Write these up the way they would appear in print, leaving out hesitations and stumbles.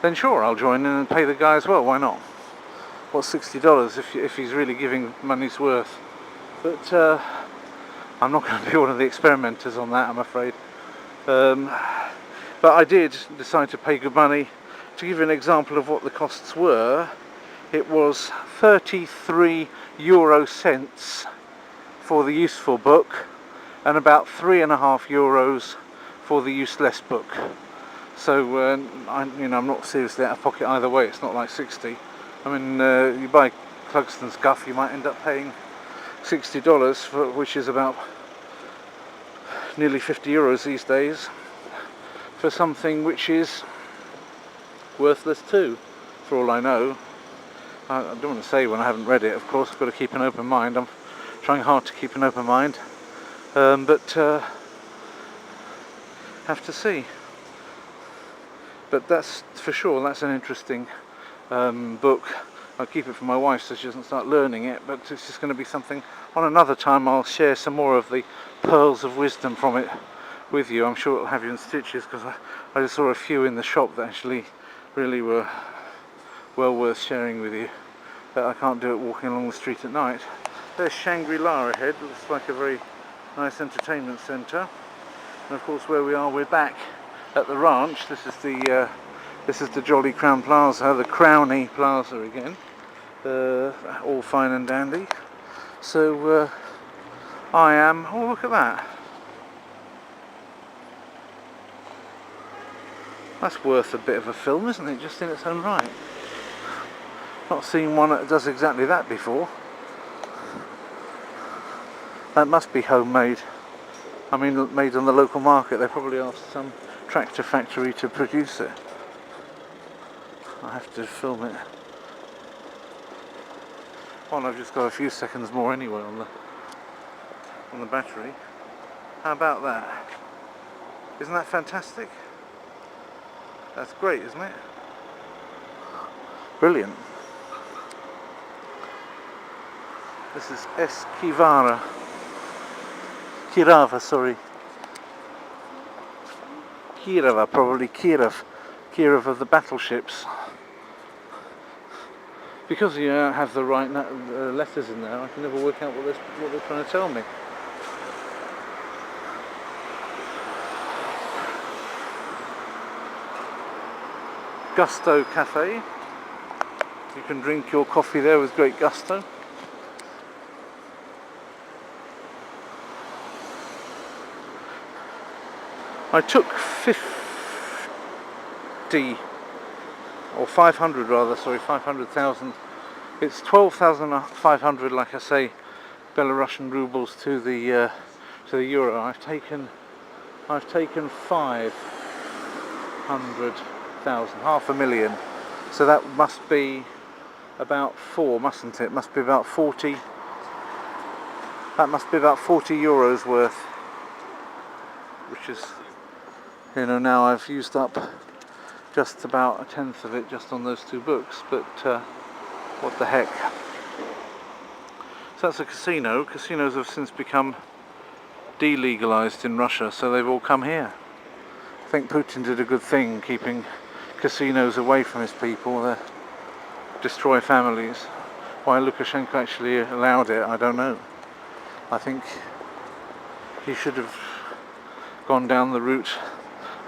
then sure, I'll join in and pay the guy as well. Why not? What's $60 if he's really giving money's worth? But I'm not going to be one of the experimenters on that, I'm afraid. But I did decide to pay good money. To give you an example of what the costs were, it was 33 euro cents for the useful book and about €3.50 for the useless book. So I'm not seriously out of pocket either way. It's not like 60. I mean, you buy Clugston's guff, you might end up paying $60, which is about nearly €50 these days, for something which is worthless too, for all I know. I don't want to say when I haven't read it, of course. I've got to keep an open mind. I'm trying hard to keep an open mind, but have to see. But that's for sure, that's an interesting book. I'll keep it for my wife so she doesn't start learning it, but it's just going to be something. On another time I'll share some more of the pearls of wisdom from it with you. I'm sure it'll have you in stitches, because I just saw a few in the shop that actually really were well worth sharing with you. But I can't do it walking along the street at night. There's Shangri-La ahead. Looks like a very nice entertainment centre. And of course, where we are, we're back at the ranch. This is the Jolly Crown Plaza, the Crowny Plaza again. All fine and dandy. So I am. Oh, look at that. That's worth a bit of a film, isn't it? Just in its own right. Not seen one that does exactly that before. That must be homemade. I mean, made on the local market. They probably asked some tractor factory to produce it. I have to film it. Well, I've just got a few seconds more anyway on the battery. How about that? Isn't that fantastic? That's great, isn't it? Brilliant. This is Kirava, sorry. Kirava, probably Kiev of the battleships. Because you don't have the right letters in there, I can never work out what they're trying to tell me. Gusto Cafe. You can drink your coffee there with great gusto. I took 50 or 500 rather, sorry, 500,000. It's 12,500, like I say, Belarusian rubles to the euro. I've taken 500,000, 500,000. So that must be about 4, mustn't it? Must be about 40. That must be about 40 euros worth, which is, now I've used up just about a tenth of it just on those two books, but what the heck. So that's a casino. Casinos have since become delegalized in Russia, so they've all come here. I think Putin did a good thing keeping casinos away from his people, destroy families. Why Lukashenko actually allowed it, I don't know. I think he should have gone down the route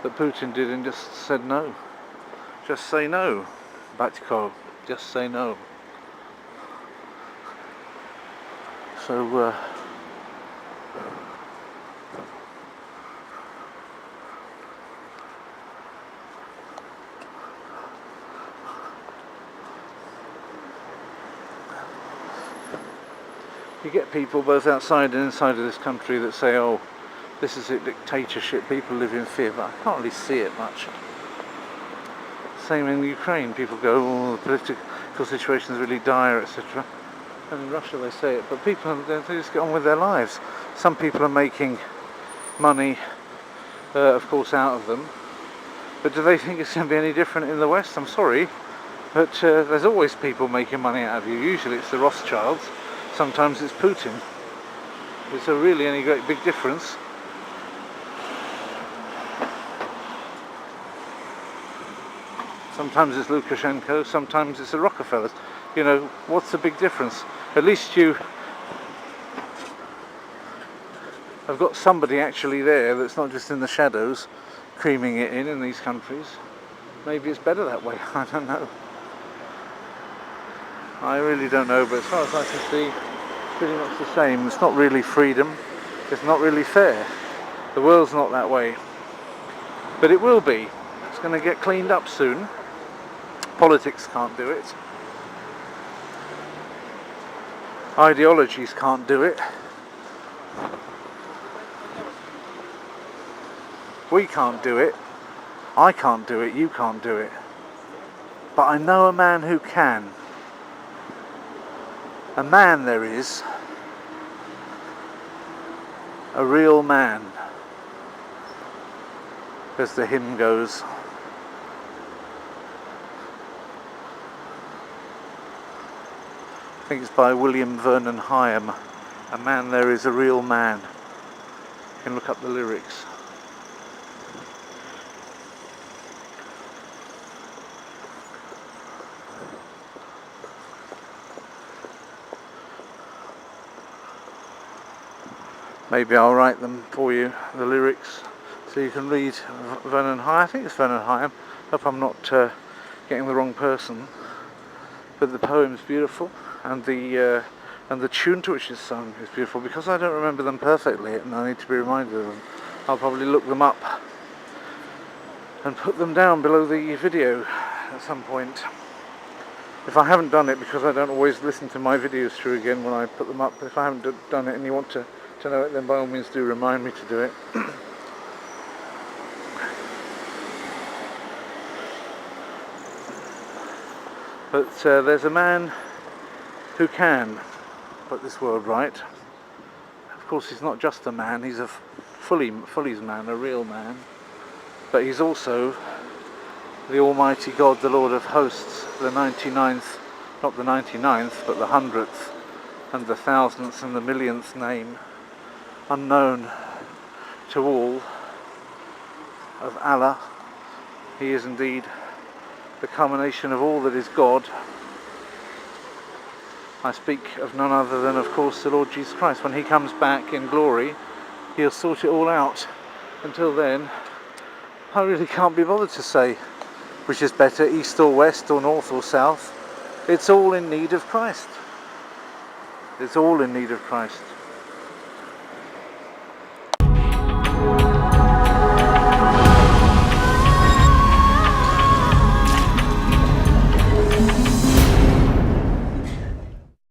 that Putin did and just said no. Just say no, Batiko, just say no. So you get people both outside and inside of this country that say, oh, this is a dictatorship, people live in fear, but I can't really see it much. Same in Ukraine, people go, oh, the political situation is really dire, etc. And in Russia they say it, but people, they just get on with their lives. Some people are making money, of course, out of them, but do they think it's going to be any different in the West? I'm sorry, but there's always people making money out of you. Usually it's the Rothschilds, sometimes it's Putin. Is there really any great big difference? Sometimes it's Lukashenko, sometimes it's the Rockefellers. You know, what's the big difference? At least you have got somebody actually there that's not just in the shadows creaming it in these countries. Maybe it's better that way, I don't know. I really don't know, but as far as I can see, it's pretty much the same. It's not really freedom, it's not really fair. The world's not that way. But it will be. It's going to get cleaned up soon. Politics can't do it. Ideologies can't do it. We can't do it. I can't do it. You can't do it. But I know a man who can. A man there is. A real man. As the hymn goes. I think it's by William Vernon Hyam. A man there is a real man. You can look up the lyrics. Maybe I'll write them for you, the lyrics, so you can read Vernon Hyam. I think it's Vernon Hyam. Hope I'm not getting the wrong person. But the poem's beautiful, and the tune to which it's sung is beautiful. Because I don't remember them perfectly, and I need to be reminded of them, I'll probably look them up and put them down below the video at some point. If I haven't done it, because I don't always listen to my videos through again when I put them up, if I haven't done it and you want to know it, then by all means do remind me to do it. But there's a man who can put this world right. Of course, he's not just a man, he's a fully's man, a real man. But he's also the Almighty God, the Lord of hosts, the 99th, not the 99th, but the 100th, and the 1000th and the millionth name, unknown to all, of Allah. He is indeed the culmination of all that is God. I speak of none other than, of course, the Lord Jesus Christ. When he comes back in glory, he'll sort it all out. Until then, I really can't be bothered to say which is better, east or west or north or south. It's all in need of Christ. It's all in need of Christ.